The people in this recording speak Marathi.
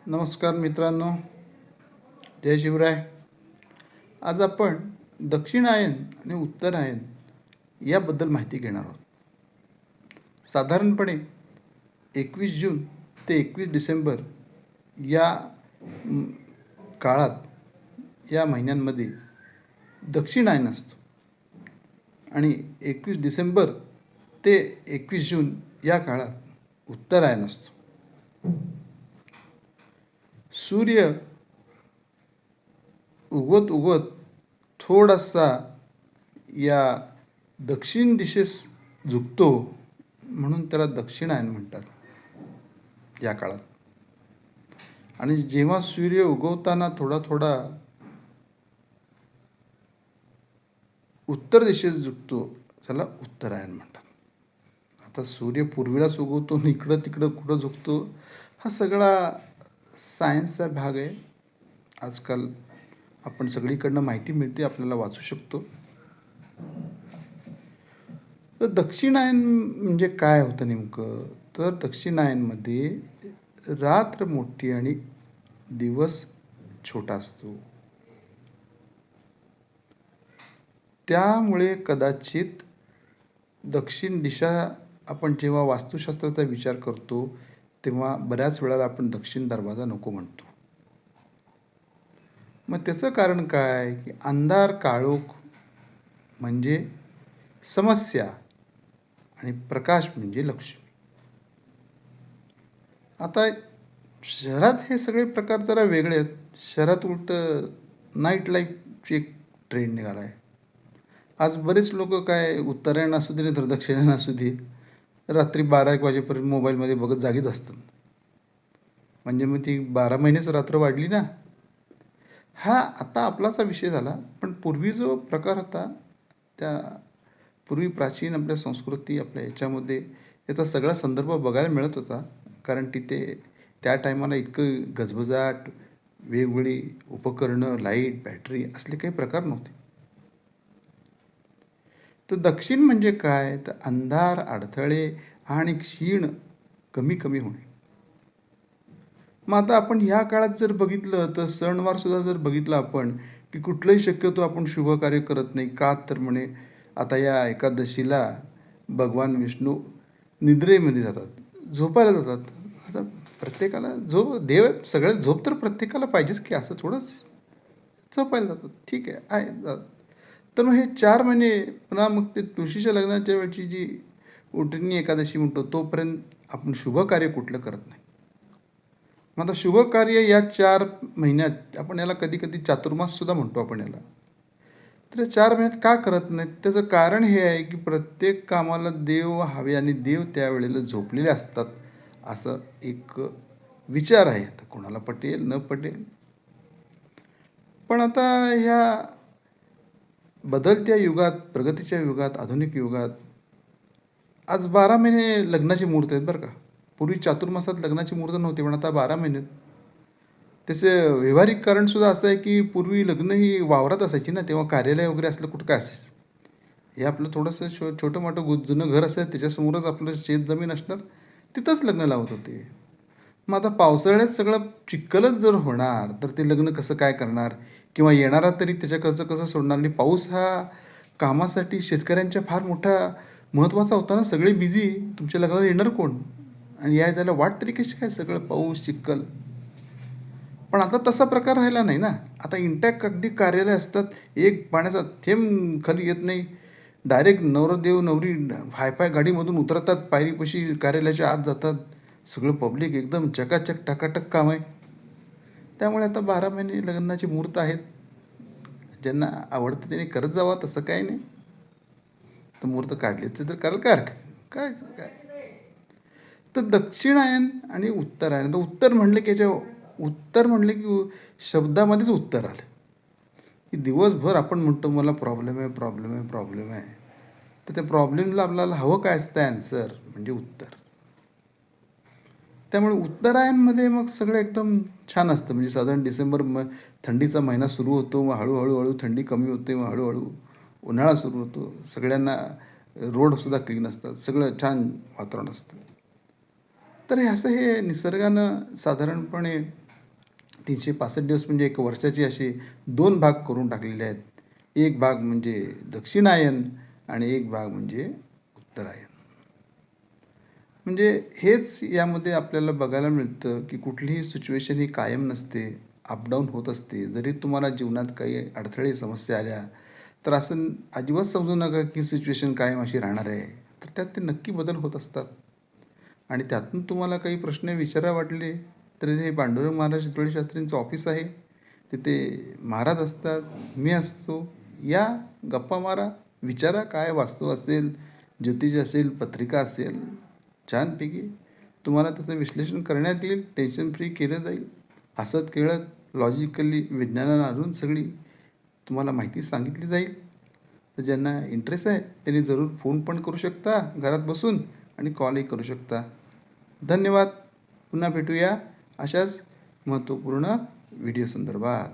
नमस्कार मित्रांनो, जय शिवराय. आज आपण दक्षिणायन आणि उत्तरायण याबद्दल माहिती घेणार आहोत. साधारणपणे 21 जून ते 21 डिसेंबर या म, काळात या महिन्यांमध्ये दक्षिणायन असतो आणि 21 डिसेंबर ते 21 जून या काळात उत्तरायण असतो. सूर्य उगवत उगवत थोडासा या दक्षिण दिशेस झुकतो, म्हणून त्याला दक्षिणायन म्हणतात या काळात. आणि जेव्हा सूर्य उगवताना थोडा थोडा उत्तर दिशेस झुकतो त्याला उत्तरायण म्हणतात. आता सूर्य पूर्वेलाच उगवतो आणि इकडं तिकडं कुठं झुकतो, हा सगळा सायन्सचा भाग आहे. आजकाल आपण सगळीकडनं माहिती मिळते, आपल्याला वाचू शकतो. तर दक्षिणायन म्हणजे काय होतं नेमकं? तर दक्षिणायनमध्ये रात्र मोठी आणि दिवस छोटा असतो. त्यामुळे कदाचित दक्षिण दिशा आपण जेव्हा वास्तुशास्त्राचा विचार करतो तेव्हा बऱ्याच वेळेला आपण दक्षिण दरवाजा नको म्हणतो. मग त्याचं कारण काय की अंधार काळोख म्हणजे समस्या आणि प्रकाश म्हणजे लक्ष्मी. आता शहरात हे सगळे प्रकार जरा वेगळे आहेत. शहरात उलट नाईट लाईफची एक ट्रेंड निघाला आहे. आज बरेच लोक काय उत्तरायण असू दे तर दक्षिणायन असू दे, रात्री 12-1 वाजेपर्यंत मोबाईलमध्ये बघत जागीच असतात. म्हणजे मग ती 12 महिनेच रात्र वाढली ना. हा आता आपलाचा विषय झाला, पण पूर्वी जो प्रकार होता त्या पूर्वी प्राचीन आपल्या संस्कृती आपल्या याच्यामध्ये याचा सगळा संदर्भ बघायला मिळत होता. कारण तिथे त्या टायमाला इतकं गजबजाट, वेगवेगळी उपकरणं, लाईट, बॅटरी असले काही प्रकार नव्हते. तर दक्षिण म्हणजे काय? तर अंधार, अडथळे आणि क्षीण कमी कमी होणे. मग आता आपण ह्या काळात जर बघितलं तर सणवारसुद्धा जर बघितलं आपण की कुठलंही शक्यतो आपण शुभ कार्य करत नाही. का तर म्हणे आता या एकादशीला भगवान विष्णू निद्रेमध्ये जातात, झोपायला जातात. आता प्रत्येकाला देव सगळ्यात झोप तर प्रत्येकाला पाहिजेच की, असं थोडंच झोपायला जातात. ठीक आहे जातात. तर मग हे 4 महिने पुन्हा मग ते तुळशीच्या लग्नाच्या वेळची जी उठणी एकादशी म्हणतो तोपर्यंत आपण शुभ कार्य कुठलं करत नाही. मग आता शुभ कार्य या 4 महिन्यात आपण याला कधी कधी चातुर्माससुद्धा म्हणतो आपण याला. तर 4 महिन्यात का करत नाहीत? त्याचं कारण हे आहे की प्रत्येक कामाला देव हवे आणि देव त्यावेळेला झोपलेले असतात, असं एक विचार आहे. आता कोणाला पटेल न पटेल, पण आता ह्या बदलत्या युगात, प्रगतीच्या युगात, आधुनिक युगात आज 12 महिने लग्नाचे मुहूर्त आहेत बरं का. पूर्वी चातुर्मासात लग्नाचे मुहूर्त नव्हते, पण आता 12 महिने. त्याचं व्यावहारिक कारणसुद्धा असं आहे की पूर्वी लग्न ही वावरात असायची ना, तेव्हा कार्यालय वगैरे असलं कुठं काय असायचं. हे आपलं थोडंसं छोटं मोठं जुनं घर असेल, त्याच्यासमोरच आपलं शेत जमीन असणार, तिथंच लग्न लावत होते. मग आता पावसाळ्यात सगळं चिखलच जर होणार तर ते लग्न कसं काय करणार? किंवा येणारा तरी त्याच्याकडचं कसं सोडणार? आणि पाऊस हा कामासाठी शेतकऱ्यांच्या फार मोठा महत्त्वाचा होता ना. सगळे बिझी, तुमच्या लग्नाला येणार कोण? आणि या जायला वाट तरी कशी काय? सगळं पाऊस चिखल. पण आता तसा प्रकार राहिला नाही ना. आता इंटॅक्ट अगदी कार्यालय असतात, एक पाण्याचा थेंब खाली येत नाही. डायरेक्ट नवरदेव नवरी हायफाय गाडीमधून उतरतात, पायरीपाशी कार्यालयाच्या आत जातात. सगळं पब्लिक एकदम चकाचक टकाटक काम आहे. त्यामुळे आता 12 महिने लग्नाचे मुहूर्त आहेत. ज्यांना आवडतं त्याने करत जावा, तसं काही नाही. तर मुहूर्त काढलेच तर करायला काय हरकत? करायचं काय? तर दक्षिणायन आणि उत्तरायण. तर उत्तर म्हणलं की उत्तर म्हणलं की शब्दामध्येच उत्तर आलं की दिवसभर आपण म्हणतो मला प्रॉब्लेम आहे, प्रॉब्लेम आहे, प्रॉब्लेम आहे. तर त्या प्रॉब्लेमला आपल्याला हवं काय असतं? ॲन्सर म्हणजे उत्तर. त्यामुळे उत्तरायणमध्ये मग सगळं एकदम छान असतं. म्हणजे साधारण डिसेंबर थंडीचा महिना सुरू होतो, मग हळूहळू थंडी कमी होते, मग हळूहळू उन्हाळा सुरू होतो. सगळ्यांना रोडसुद्धा क्लीन असतात, सगळं छान वातावरण असतं. तर हे असं हे निसर्गानं साधारणपणे 365 दिवस म्हणजे एक वर्षाचे असे 2 भाग करून टाकलेले आहेत. एक भाग म्हणजे दक्षिणायन आणि एक भाग म्हणजे उत्तरायण. म्हणजे हेच यामध्ये आपल्याला बघायला मिळतं, की कुठलीही सिच्युएशन ही कायम नसते, अपडाऊन होत असते. जरी तुम्हाला जीवनात काही अडथळे, समस्या आल्या, तर असं अजिबात समजू नका, की सिच्युएशन कायम अशी राहणार आहे. तर त्यात ते नक्की बदल होत असतात. आणि त्यातून तुम्हाला काही प्रश्न विचारा वाटले, तर हे पांडुरंग महाराज चितोळे शास्त्रींचं ऑफिस आहे. तिथे महाराज असतात, मी असतो. या, गप्पा मारा, विचारा काय वास्तू असेल, ज्योतिष असेल, पत्रिका असेल, छानपैकी तुम्हाला त्याचं विश्लेषण करण्यात येईल. टेन्शन फ्री केलं जाईल. हसत-खेळत, लॉजिकली, विज्ञानाला आणून सगळी तुम्हाला माहिती सांगितली जाईल. तर ज्यांना इंटरेस्ट आहे त्यांनी जरूर फोन पण करू शकता घरात बसून आणि कॉलही करू शकता. धन्यवाद. पुन्हा भेटूया अशाच महत्त्वपूर्ण व्हिडिओ संदर्भात.